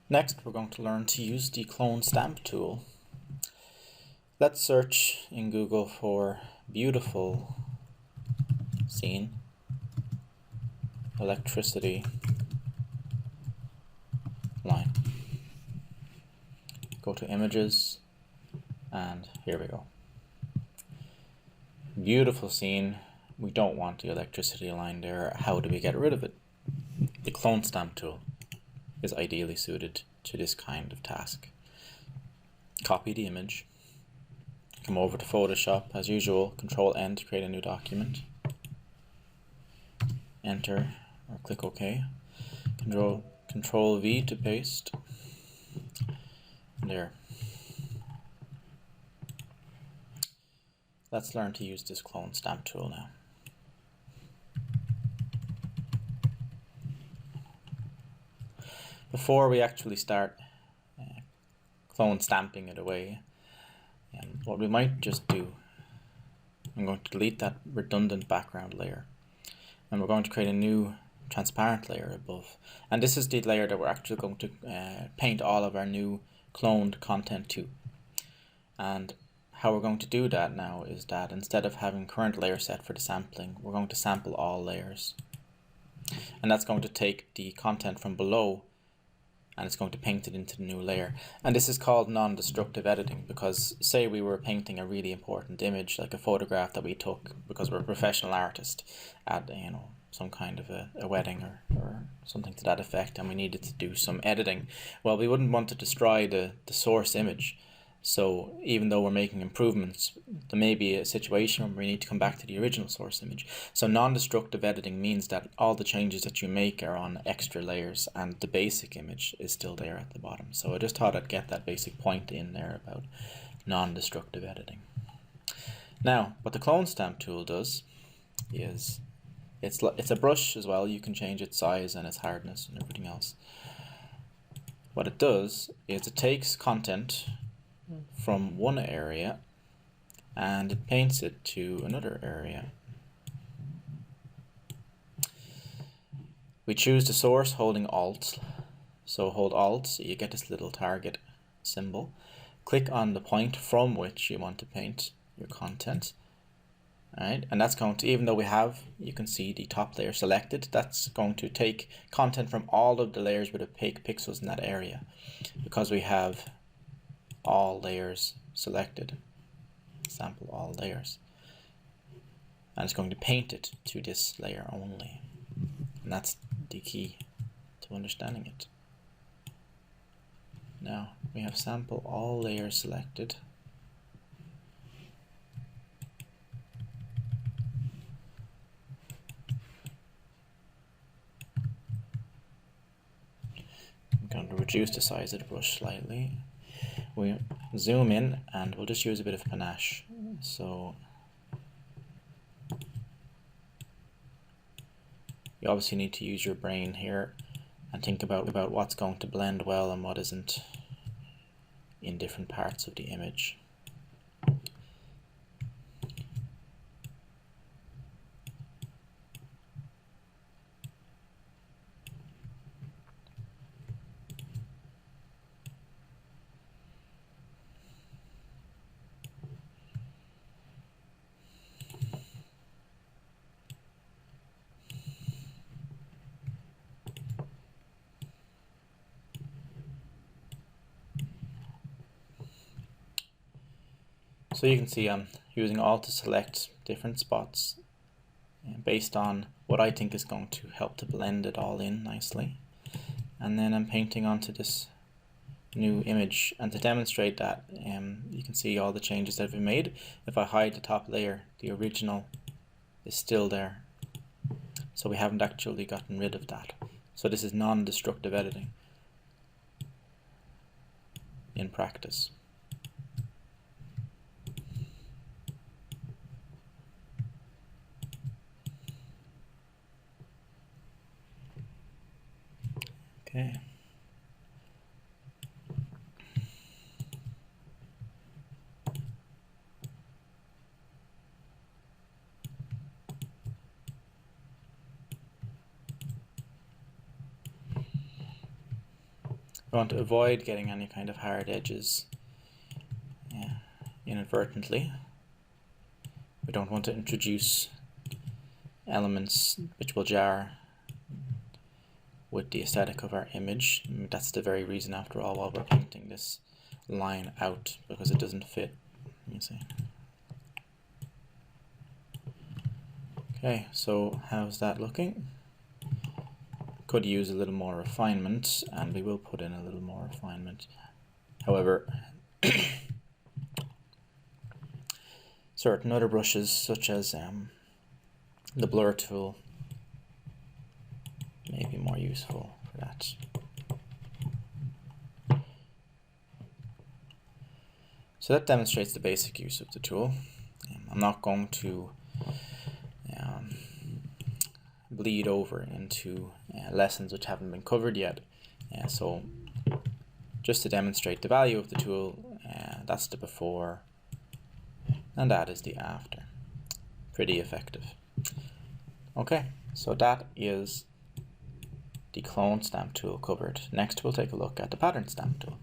Next, we're going to learn to use the clone stamp tool. Let's search in Google for beautiful scene, electricity line. Go to images, and here we go. Beautiful scene. We don't want the electricity line there. How do we get rid of it? The clone stamp tool is ideally suited to this kind of task. Copy the image, come over to Photoshop as usual, Control N to create a new document, enter or click OK, Control V to paste, there. Let's learn to use this clone stamp tool now. Before we actually start clone stamping it away, what we might just do, I'm going to delete that redundant background layer, and we're going to create a new transparent layer above. And this is the layer that we're actually going to paint all of our new cloned content to. And how we're going to do that now is that instead of having current layer set for the sampling, we're going to sample all layers. And that's going to take the content from below and it's going to paint it into the new layer. And this is called non-destructive editing, because say we were painting a really important image, like a photograph that we took because we're a professional artist at some kind of a wedding or something to that effect, and we needed to do some editing. Well, we wouldn't want to destroy the source image. So even though we're making improvements, there may be a situation where we need to come back to the original source image. So non-destructive editing means that all the changes that you make are on extra layers and the basic image is still there at the bottom. So I just thought I'd get that basic point in there about non-destructive editing. Now, what the clone stamp tool does is it's a brush as well. You can change its size and its hardness and everything else. What it does is it takes content from one area and it paints it to another area. We choose the source holding Alt. So hold Alt, so you get this little target symbol. Click on the point from which you want to paint your content. Alright, and that's going to, even though we have, you can see the top layer selected, that's going to take content from all of the layers with opaque pixels in that area, because we have all layers selected. Sample all layers. And it's going to paint it to this layer only. And that's the key to understanding it. Now we have sample all layers selected. I'm going to reduce the size of the brush slightly. We zoom in and we'll just use a bit of panache. So you obviously need to use your brain here and think about what's going to blend well and what isn't in different parts of the image. So you can see I'm using Alt to select different spots based on what I think is going to help to blend it all in nicely. And then I'm painting onto this new image, and to demonstrate that you can see all the changes that have been made. If I hide the top layer, the original is still there. So we haven't actually gotten rid of that. So this is non-destructive editing in practice. Okay. going to avoid getting any kind of hard edges inadvertently. We don't want to introduce elements which will jar with the aesthetic of our image. That's the very reason, after all, why we're painting this line out, because it doesn't fit. You see. Okay, so how's that looking? Could use a little more refinement, and we will put in a little more refinement. However, certain other brushes, such as the blur tool, may be more useful for that. So that demonstrates the basic use of the tool. I'm not going to bleed over into lessons which haven't been covered yet. So just to demonstrate the value of the tool, that's the before and that is the after. Pretty effective. Okay, so that is the clone stamp tool covered. Next we'll take a look at the pattern stamp tool.